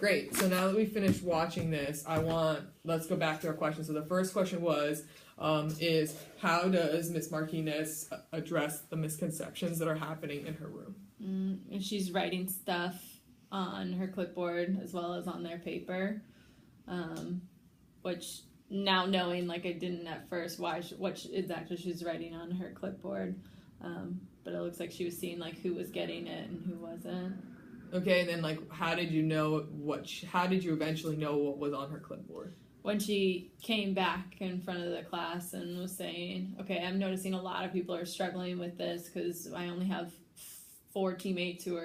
Great. So now that we finished watching this, let's go back to our question. So the first question was, is how does Miss Martinez address the misconceptions that are happening in her room? And she's writing stuff on her clipboard as well as on their paper, which now knowing, like I didn't at first, what exactly she's writing on her clipboard, but it looks like she was seeing like who was getting it and who wasn't. Okay, and then like how did you eventually know what was on her clipboard? When she came back in front of the class and was saying, okay, I'm noticing a lot of people are struggling with this because I only have 4 teammates who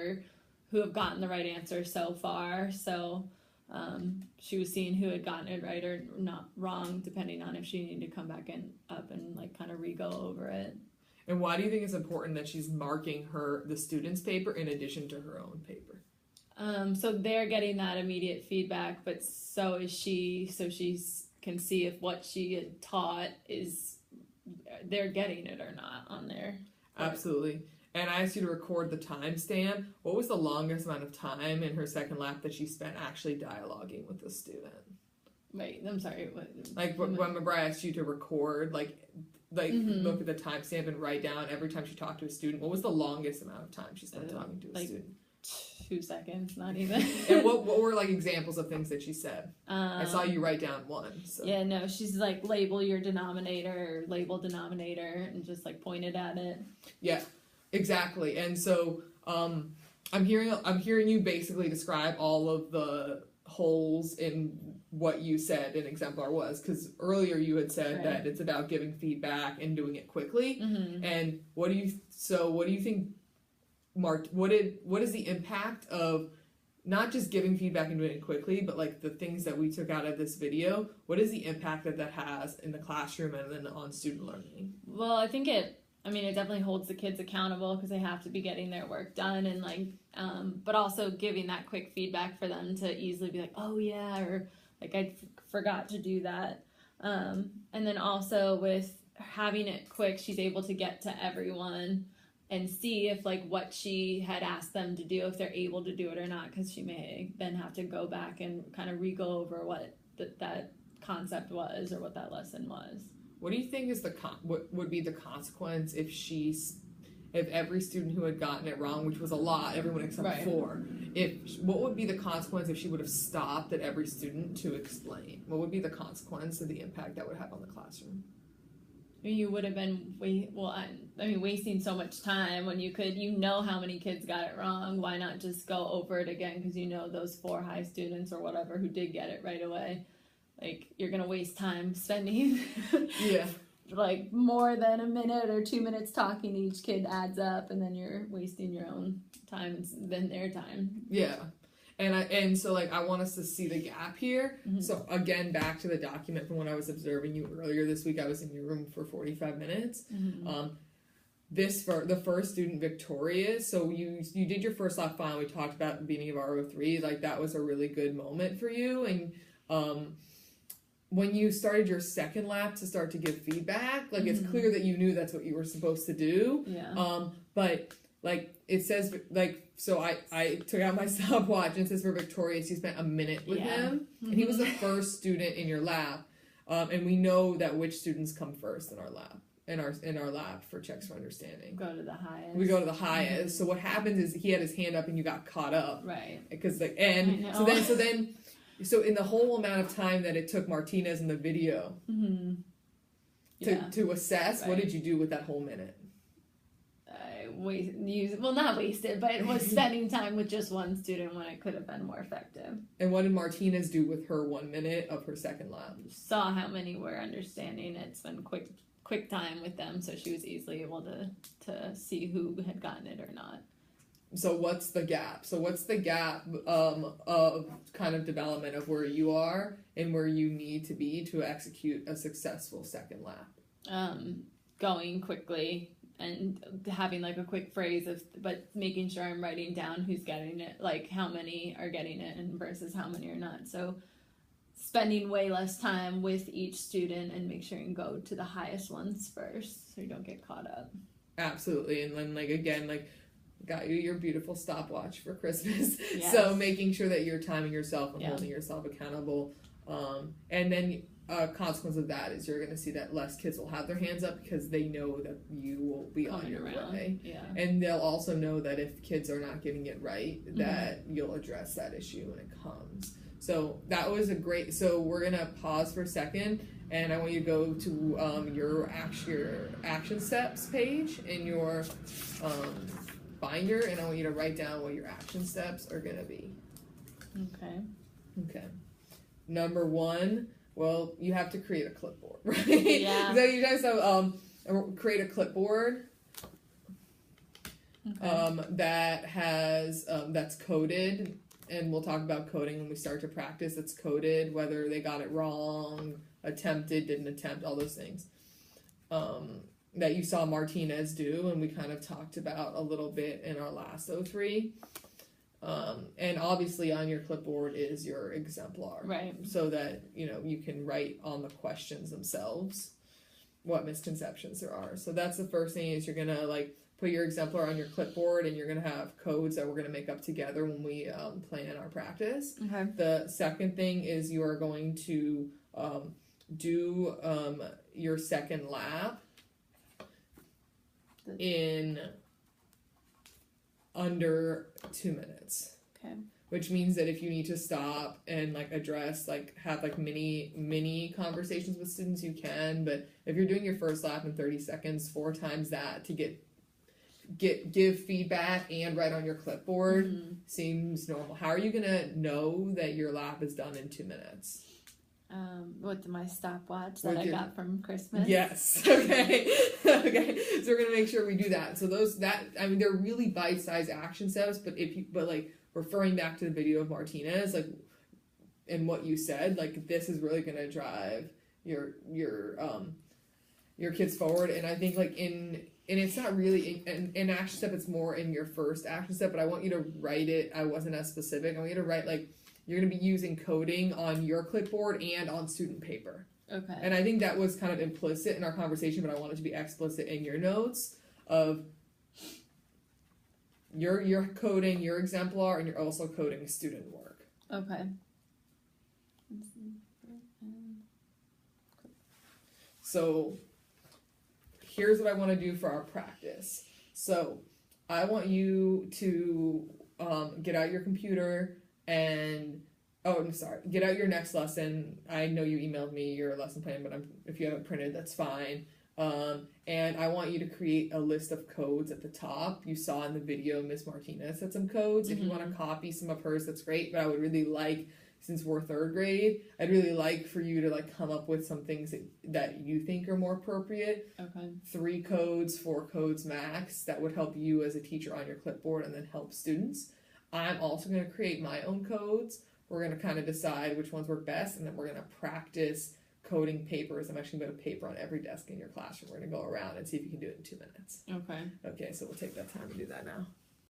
have gotten the right answer so far. So she was seeing who had gotten it right or not wrong, depending on if she needed to come back up and like kind of re-go over it. And why do you think it's important that she's marking the student's paper in addition to her own paper? So they're getting that immediate feedback, but so is she, so she can see if what she had taught they're getting it or not on there. Absolutely. And I asked you to record the timestamp. What was the longest amount of time in her second lap that she spent actually dialoguing with the student? Wait, I'm sorry. Remember I asked you to record, look at the timestamp and write down every time she talked to a student. What was the longest amount of time she spent talking to a student? 2 seconds, not even. And what were like examples of things that she said? I saw you write down one. So. Yeah, no, she's like label your denominator, label denominator, and just like pointed at it. Yeah, exactly. And so I'm hearing you basically describe all of the holes in what you said an exemplar was, because earlier you had said that it's about giving feedback and doing it quickly. Mm-hmm. And what do you think? Mark, what is the impact of not just giving feedback and doing it quickly, but like the things that we took out of this video? What is the impact that has in the classroom and then on student learning? Well, I think it definitely holds the kids accountable because they have to be getting their work done, and but also giving that quick feedback for them to easily be like, oh yeah, or like I forgot to do that. And then also with having it quick, she's able to get to everyone and see if like what she had asked them to do, if they're able to do it or not, because she may then have to go back and kind of re-go over what that concept was or what that lesson was. What do you think is what would be the consequence if every student who had gotten it wrong, which was a lot, everyone except 4, what would be the consequence if she would have stopped at every student to explain? What would be the consequence of the impact that would have on the classroom? You would have been wasting so much time when you know how many kids got it wrong. Why not just go over it again? Because you know those 4 high students or whatever who did get it right away. Like you're gonna waste time spending like more than a minute or 2 minutes talking to each kid adds up, and then you're wasting your own time and then their time. Yeah. And so like I want us to see the gap here. Mm-hmm. So again, back to the document from when I was observing you earlier this week. I was in your room for 45 minutes. Mm-hmm. The first student, Victoria. So you did your first lap final. We talked about the beginning of RO3. Like that was a really good moment for you. And when you started your second lap to start to give feedback, like it's clear that you knew that's what you were supposed to do. Yeah. But like it says, like, so I took out my stopwatch and it says for Victoria, she spent a minute with him. And he was the first student in your lab. And we know that which students come first in our lab. In our lab for checks for understanding. Go to the highest. We go to the highest. So what happens is he had his hand up and you got caught up. Right. Because so in the whole amount of time that it took Martinez in the video to assess, what did you do with that whole minute? Not wasted, but it was spending time with just one student when it could have been more effective. And what did Martinez do with her 1 minute of her second lap? Saw how many were understanding it, spend quick time with them, so she was easily able to see who had gotten it or not. So what's the gap? So what's the gap of kind of development of where you are and where you need to be to execute a successful second lap? Going quickly and having like a quick phrase but making sure I'm writing down who's getting it, like how many are getting it and versus how many are not. So spending way less time with each student and make sure you go to the highest ones first so you don't get caught up. Absolutely. And then like again, like got you your beautiful stopwatch for Christmas. Yes. So making sure that you're timing yourself and Yeah. holding yourself accountable. And then a consequence of that is you're going to see that less kids will have their hands up because they know that you will be on Coming your around. way. Yeah. And they'll also know that if kids are not getting it right, that you'll address that issue when it comes. So that was a great. So we're gonna pause for a second, and I want you to go to your action steps page in your binder, and I want you to write down what your action steps are gonna be. Okay. Okay. Number 1, well, you have to create a clipboard, right? Yeah. So you guys have create a clipboard. Okay. That has that's coded, and we'll talk about coding when we start to practice. It's coded, whether they got it wrong, attempted, didn't attempt, all those things that you saw Martinez do, and we kind of talked about a little bit in our last O3. And obviously on your clipboard is your exemplar, Right. so that you can write on the questions themselves what misconceptions there are. So that's the first thing, is you're gonna put your exemplar on your clipboard, and you're going to have codes that we're going to make up together when we plan our practice. Okay. The second thing is you are going to do your second lap in under 2 minutes. Okay. Which means that if you need to stop and address, have mini conversations with students, you can. But if you're doing your first lap in 30 seconds, 4 times that to give feedback and write on your clipboard seems normal. How are you gonna know that your lap is done in 2 minutes? With my stopwatch that I got from Christmas. Yes. Okay. Okay. So we're gonna make sure we do that. So they're really bite-sized action steps, but referring back to the video of Martinez, and what you said, this is really gonna drive your kids forward. And I think and it's not really an action step, it's more in your first action step, but I want you to write it. I wasn't as specific. I want you to write you're going to be using coding on your clipboard and on student paper. Okay. And I think that was kind of implicit in our conversation, but I want it to be explicit in your notes of you're coding your exemplar, and you're also coding student work. Okay. So here's what I want to do for our practice. So I want you to get out your computer and get out your next lesson. I know you emailed me your lesson plan, but if you haven't printed, that's fine. And I want you to create a list of codes at the top. You saw in the video Miss Martinez had some codes. If you want to copy some of hers, that's great, but I would really like, since we're 3rd grade, I'd really like for you to come up with some things that you think are more appropriate. Okay. 3 codes, 4 codes max, that would help you as a teacher on your clipboard and then help students. I'm also going to create my own codes. We're going to kind of decide which ones work best, and then we're going to practice coding papers. I'm actually going to put a paper on every desk in your classroom. We're going to go around and see if you can do it in 2 minutes. Okay. Okay, so we'll take that time to do that now.